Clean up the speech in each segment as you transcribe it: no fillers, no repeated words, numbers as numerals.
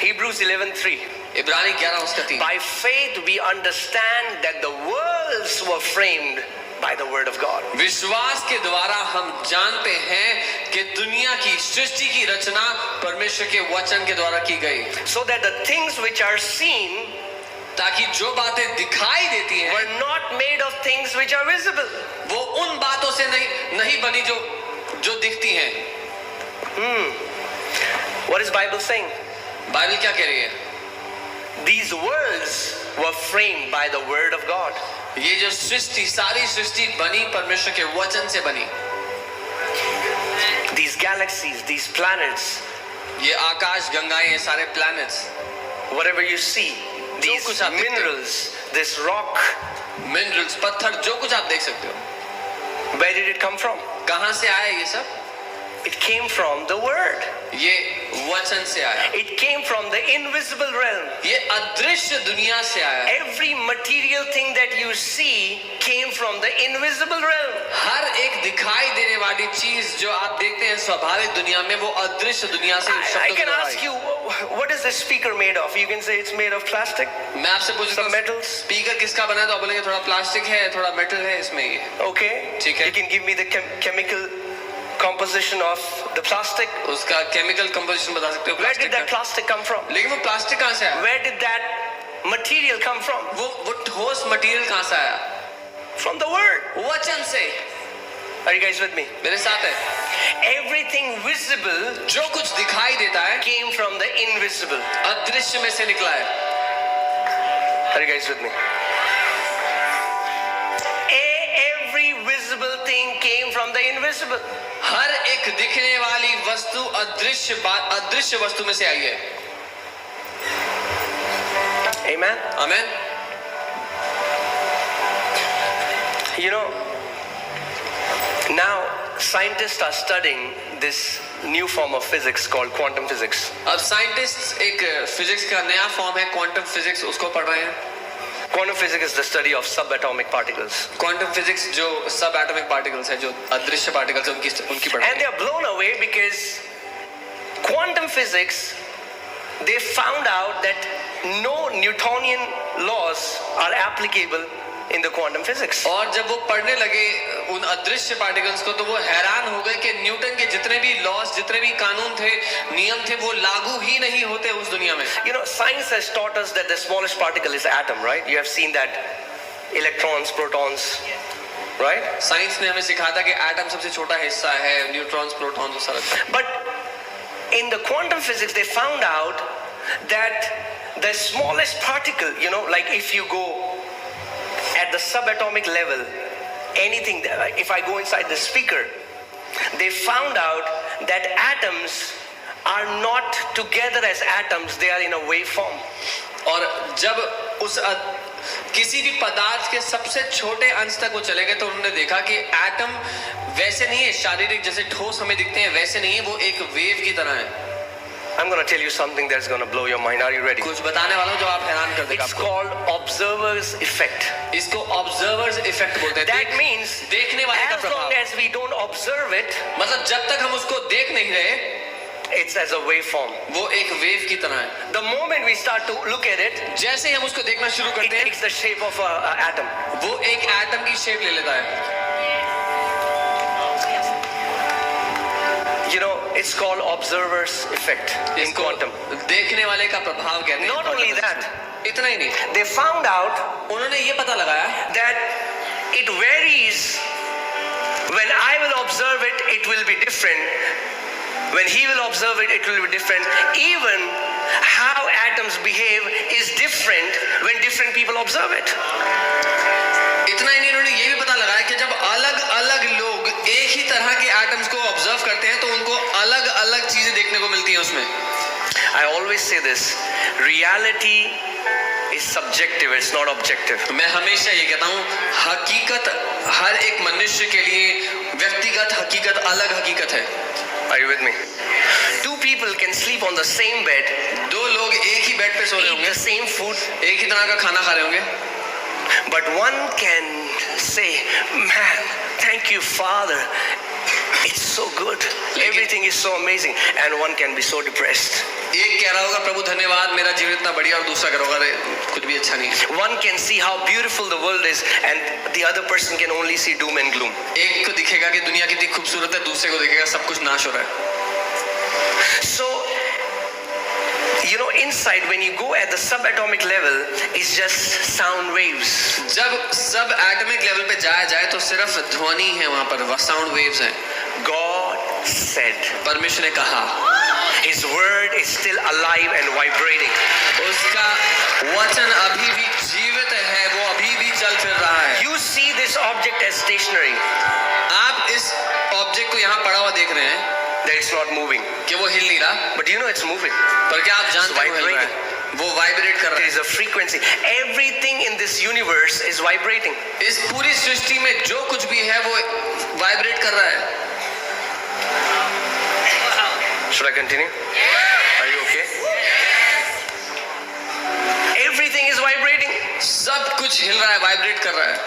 Hebrews 11:3. इब्रानी 11 उसका 3। By faith we understand that the worlds were framed by the word of God. विश्वास के द्वारा हम जानते हैं कि दुनिया की सृष्टि की रचना परमेश्वर के वचन के द्वारा की गई, So that the things which are seen ताकि जो बातें दिखाई देती हैं were not made of things which are visible. वो उन बातों से नहीं बनी जो दिखती हैं। What is Bible saying? Bible क्या कह रही है? These worlds were framed by the word of God. ये जो सृष्टि, सारी सृष्टि बनी परमेश्वर के वचन से बनी। These galaxies, these planets, ये आकाश गंगाएं, ये सारे planets, whatever you see, these कुछ आप देखते हो। minerals, this rock, मिनरल्स, पत्थर, जो कुछ आप देख सकते हो, where did it come from? कहां से आया ये सब? It came from the word. ये वचन से आया, It came from the invisible realm. ये अदृश्य दुनिया से आया। Every material thing that you see came from the invisible realm. हर एक दिखाई देने वाली चीज जो आप देखते हैं स्वाभाविक दुनिया में, वो अदृश्य दुनिया से I can ask you, what is this speaker made of? You can say it's made of plastic, मैं आपसे पूछता some हूँ metals. स्पीकर किसका बना है, तो आप बोलेंगे थोड़ा प्लास्टिक है, थोड़ा मेटल है इसमें ये। Okay. ठीक है। You can give me the chemical composition of the plastic. उसका केमिकल कंपोजिशन बता सकते हो Where did प्लास्टिक that का। plastic come from? लेकिन वो प्लास्टिक कहाँ से आया? Where did that material come from? वो ठोस मटेरियल कहाँ से आया? From the word. वचन से। Are you guys with me? मेरे साथ है। Everything visible जो कुछ दिखाई देता है came from the invisible. अदृश्य में से निकला है। Are you guys with me? Every visible thing came from the invisible. हर एक दिखने वाली वस्तु अदृश्य वस्तु में से आई है। Amen. आमीन। You know, now scientists are studying this new form of physics called quantum physics. अब साइंटिस्ट एक फिजिक्स का नया फॉर्म है क्वांटम फिजिक्स, उसको पढ़ रहे हैं। Quantum physics is the study of subatomic particles. Quantum physics जो सब एटॉमिक पार्टिकल्स है, जो अदृश्य पार्टिकल्स है, उनकी पढ़ाई And they are blown away because quantum physics, they found out that no Newtonian laws are applicable in the quantum physics. और जब वो पढ़ने लगे उन अदृश्य पार्टिकल्स को, तो वो हैरान हो गए कि न्यूटन के जितने भी लॉस, जितने भी कानून थे, नियम थे, वो लागू ही नहीं होते उस दुनिया में। You know, science has taught us that the smallest particle is atom, right? You have seen that electrons, protons, right? Science ने हमें सिखाया था कि एटम सबसे छोटा हिस्सा है, न्यूट्रॉन्स, प्रोटॉन्स, वो सारा। But in the quantum physics, they found out that the smallest particle, you know, like if you go at the subatomic level, anything, if I go inside the speaker, they found out that atoms are not together as atoms, they are in a waveform. और जब उस किसी भी पदार्थ के सबसे छोटे अंश तक वो चले गए, तो उन्होंने देखा कि एटम वैसे नहीं है, शारीरिक जैसे ठोस हमें दिखते हैं वैसे नहीं है, वो एक वेव की तरह है। I'm going to tell you something that's going to blow your mind. Are you ready? कुछ बताने वाला हूं जो आप हैरान कर देगा It's आपको। called observer's effect. इसको ऑब्जर्वर्स इफेक्ट बोलते हैं। That means देखने वाले का as long प्रभाव। as we don't observe it, मतलब जब तक हम उसको देख नहीं रहे, it's as a waveform. वो एक वेव की तरह है। The moment we start to look at it, जैसे ही हम उसको देखना शुरू it करते हैं, takes the shape of an atom. वो एक एटम की शेप ले लेता है। You know, it's called observer's effect in इसको quantum. देखने वाले का प्रभाव कहते हैं। Not only that, इतना ही नहीं, they found out उन्होंने ये पता लगाया that it varies. When I will observe it, it will be different. When he will observe it, it will be different. Even how atoms behave is different when different people observe it. इतना ही नहीं, उन्होंने ये भी पता लगाया कि जब अलग अलग लोग एक ही तरह के एटम्स को ऑब्जर्व करते हैं, तो उनको अलग अलग चीजें देखने को मिलती हैं उसमें। I always say this, reality is subjective, it's not objective. मैं हमेशा ये कहता हूँ, हकीकत हर एक मनुष्य के लिए व्यक्तिगत हकीकत अलग हकीकत है। Are you with me? Two people can sleep on the same bed, दो लोग एक ही बेड पे सो रहे eat होंगे, the same food, एक ही तरह का खाना खा रहे होंगे, but one can say, man, thank you Father, it's so good, everything is so amazing, and one can be so depressed. एक कह रहा होगा प्रभु धन्यवाद मेरा जीवन इतना बढ़िया, और दूसरा कह रहा होगा अरे कुछ भी अच्छा नहीं है। One can see how beautiful the world is, and the other person can only see doom and gloom. एक को दिखेगा कि दुनिया कितनी खूबसूरत है, दूसरे को दिखेगा सब कुछ नाश हो रहा है। So, you know, inside when you go at the subatomic level, it's just sound waves. जब सब एटॉमिक लेवल पे जाया जाए तो सिर्फ ध्वनि है वहां पर, साउंड वेव्स हैं। God said, परमेश्वर ने कहा, His word is still alive and vibrating. उसका वचन अभी भी जीवित है, वो अभी भी चल फिर रहा है। You see this object as stationary, आप इस ऑब्जेक्ट को यहाँ पड़ा हुआ देख रहे हैं that it's not moving. कि वो हिल नहीं रहा, But you know it's moving. पर क्या आप जानते It's हो हिल रहा है? वो वाइब्रेट कर रहा There है। is a frequency. Everything in this universe is vibrating. इस पूरी सृष्टि में जो कुछ भी है वो वाइब्रेट कर रहा है। Should I continue? Are you okay? Everything is vibrating. सब कुछ हिल रहा है, वाइब्रेट कर रहा है।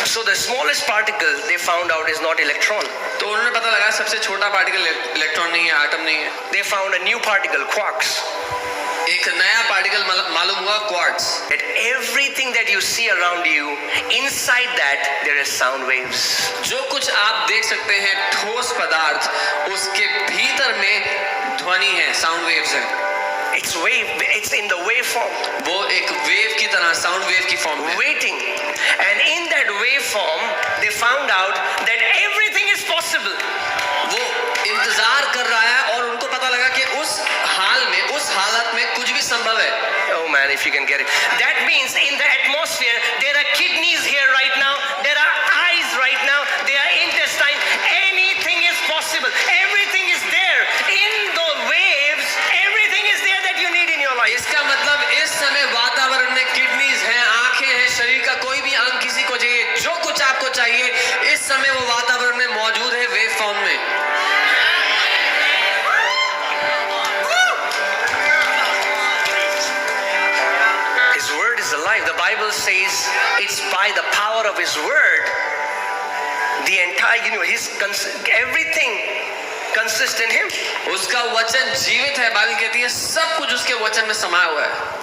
So the smallest particle they found out is not electron. तो उन्होंने पता लगा सबसे छोटा पार्टिकल इलेक्ट्रॉन नहीं है, एटम नहीं है। They found a new particle, quarks. एक नया पार्टिकल मालूम हुआ, quartz. That everything that you see around you, inside that there is sound waves. जो कुछ आप देख सकते हैं ठोस पदार्थ, उसके भीतर में ध्वनि है, साउंड वेव्स है। It's wave. It's in the waveform, वो एक वेव की तरह, साउंड वेव की फॉर्म में waiting. And in that waveform, they found out that everything is possible. वो इंतजार कर रहा है, और उनको पता लगा कि उस हाल में, उस हालत में कुछ भी संभव है। Oh man, if you can get it. That means in the atmosphere, there are kidneys here right now. There are eyes right now. There are intestine. Anything is possible. Everything is there. In the waves, everything is there that you need in your life. इसका मतलब इस समय वातावरण में kidneys हैं, आंखें हैं, शरीर का कोई भी अंग किसी को चाहिए, जो कुछ आपको चाहिए इस समय वो वातावरण में मौजूद है, वेव फॉर्म में। His word is alive. The Bible says it's by the power of His word. The entire universe, everything consists in Him. उसका वचन जीवित है, बाइबल कहती है सब कुछ उसके वचन में समाया हुआ है।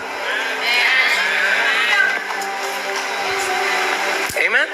Amen.